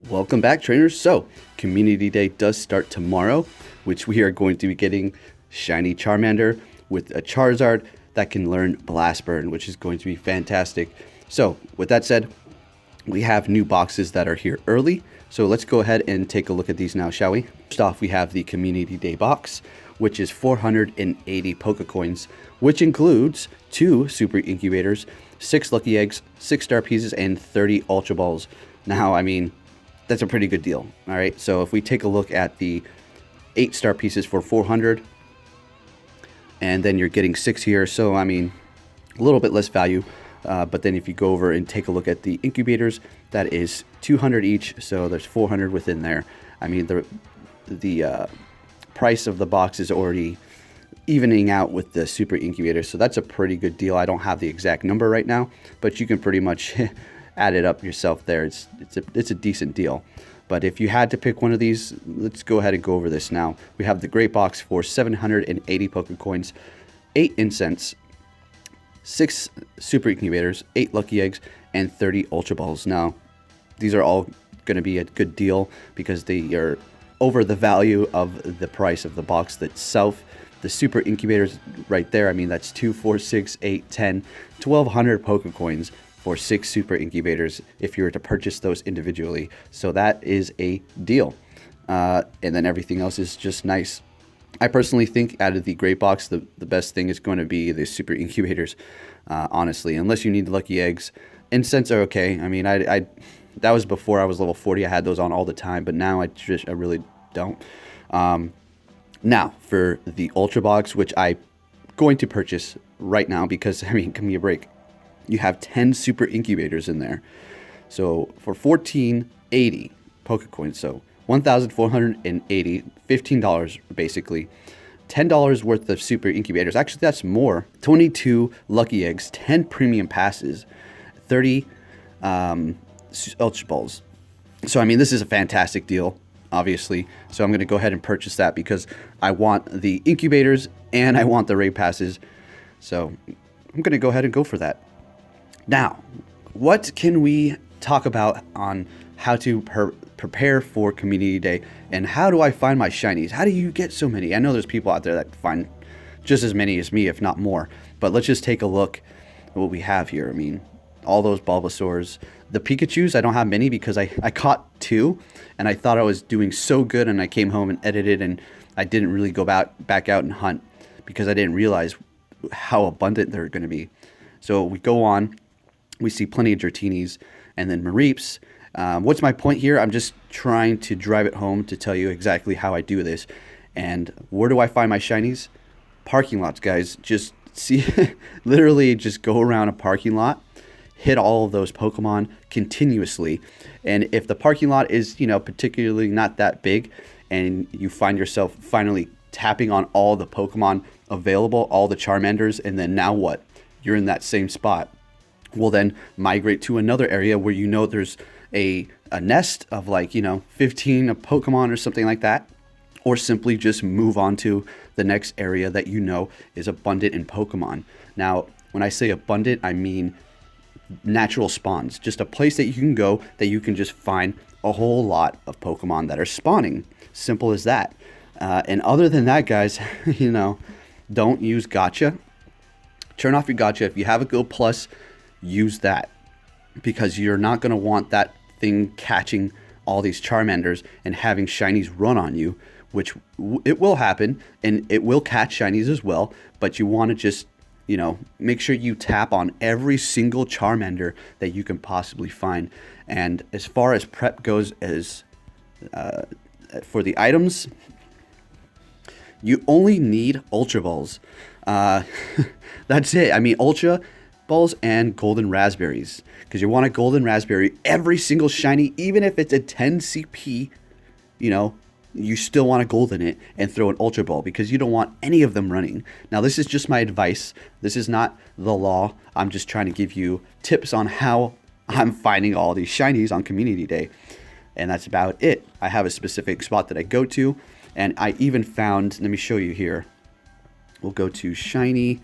Welcome back, trainers. So, Community Day does start tomorrow, which we are going to be getting Shiny Charmander with a Charizard that can learn Blast Burn, which is going to be fantastic. So, with that said, we have new boxes that are here early. So let's go ahead and take a look at these now, shall we? First off, we have the Community Day box, which is 480 Pokecoins, which includes 2 Super Incubators, 6 Lucky Eggs, 6 Star Pieces, and 30 Ultra Balls. Now, I mean, that's a pretty good deal. All right, so if we take a look at the 8 Star Pieces for 400, and then you're getting 6 here, so I mean, a little bit less value. But then if you go over and take a look at the incubators, that is 200 each, so there's 400 within there. I mean, the price of the box is already evening out with the super incubator, so that's a pretty good deal. I don't have the exact number right now, but you can pretty much add it up yourself there. It's a decent deal. But if you had to pick one of these, let's go ahead and go over this now. We have the Great Box for 780 Pokecoins, 8 Incense, 6 Super Incubators, 8 Lucky Eggs, and 30 Ultra Balls. Now, these are all going to be a good deal because they are over the value of the price of the box itself. The Super Incubators right there, I mean, that's 2, 4, 6, 8, 10, 1,200 Pokecoins for 6 Super Incubators if you were to purchase those individually. So that is a deal. And then everything else is just nice. I personally think out of the Great Box, the best thing is going to be the Super Incubators, honestly, unless you need Lucky Eggs. Incense are okay. I mean, that was before I was level 40. I had those on all the time, but now I really don't. Now, for the Ultra Box, which I'm going to purchase right now because, I mean, give me a break. You have 10 Super Incubators in there. So for 1480 Pokecoins, so 1,480, $15 basically, $10 worth of Super Incubators. Actually, that's more. 22 Lucky Eggs, 10 Premium Passes, 30 Ultra Balls. So, I mean, this is a fantastic deal, obviously. So I'm going to go ahead and purchase that because I want the Incubators and I want the Raid Passes. So I'm going to go ahead and go for that. Now, what can we talk about on how to prepare for Community Day, and how do I find my shinies? How do you get so many? I know there's people out there that find just as many as me, if not more. But let's just take a look at what we have here. I mean, all those Bulbasaurs. The Pikachus, I don't have many because I caught 2, and I thought I was doing so good, and I came home and edited, and I didn't really go back out and hunt because I didn't realize how abundant they're going to be. So we go on. We see plenty of Dratini's and then Mareeps. What's my point here? I'm just trying to drive it home to tell you exactly how I do this. And where do I find my shinies? Parking lots, guys. Just see, literally just go around a parking lot, hit all of those Pokemon continuously. And if the parking lot is, you know, particularly not that big, and you find yourself finally tapping on all the Pokemon available, all the Charmanders, and then now what? You're in that same spot. Well, then migrate to another area where you know there's a nest of, like, you know, 15 Pokemon or something like that, or simply just move on to the next area that you know is abundant in Pokemon. Now, when I say abundant, I mean natural spawns, just a place that you can go that you can just find a whole lot of Pokemon that are spawning. Simple as that. And other than that, guys, you know, don't use gacha. Turn off your gacha. If you have a Go Plus, use that, because you're not going to want that thing catching all these Charmanders and having shinies run on you, which it will happen, and it will catch shinies as well. But you want to just, you know, make sure you tap on every single Charmander that you can possibly find. And as far as prep goes, as for the items, you only need Ultra Balls. That's it. I mean, Ultra Balls and Golden Raspberries, because you want a Golden Raspberry every single shiny, even if it's a 10 CP, you know, you still want a gold in it, and throw an Ultra Ball because you don't want any of them running. Now, this is just my advice. This is not the law. I'm just trying to give you tips on how I'm finding all these shinies on Community Day, and that's about it. I have a specific spot that I go to, and I even found, let me show you here. We'll go to Shiny,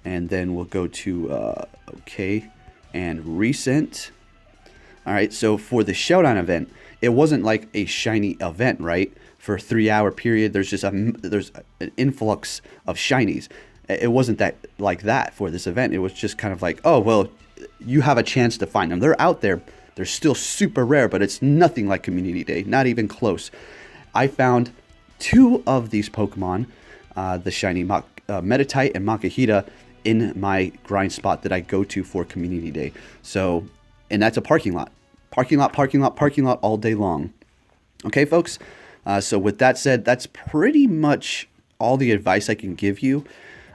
and then we'll go to OK and Recent. All right, so for the Showdown event, it wasn't like a shiny event, right? For a 3-hour period, there's an influx of shinies. It wasn't that like that for this event. It was just kind of like, oh, well, you have a chance to find them. They're out there. They're still super rare, but it's nothing like Community Day, not even close. I found 2 of these Pokemon, the shiny Meditite and Makahita, in my grind spot that I go to for Community Day. So, and that's a parking lot. Parking lot all day long. Okay, folks? So with that said, that's pretty much all the advice I can give you.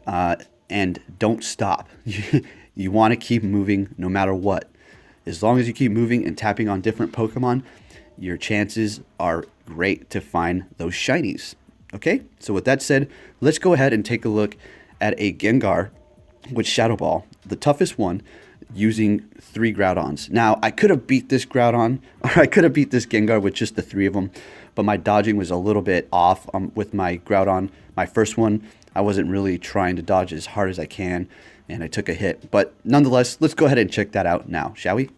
And don't stop. You want to keep moving no matter what. As long as you keep moving and tapping on different Pokemon, your chances are great to find those shinies. Okay? So with that said, let's go ahead and take a look at a Gengar with Shadow Ball, the toughest one, using 3 Groudons. Now, I could have beat this Groudon, or I could have beat this Gengar with just the 3 of them, but my dodging was a little bit off with my Groudon. My first one, I wasn't really trying to dodge as hard as I can, and I took a hit. But nonetheless, let's go ahead and check that out now, shall we?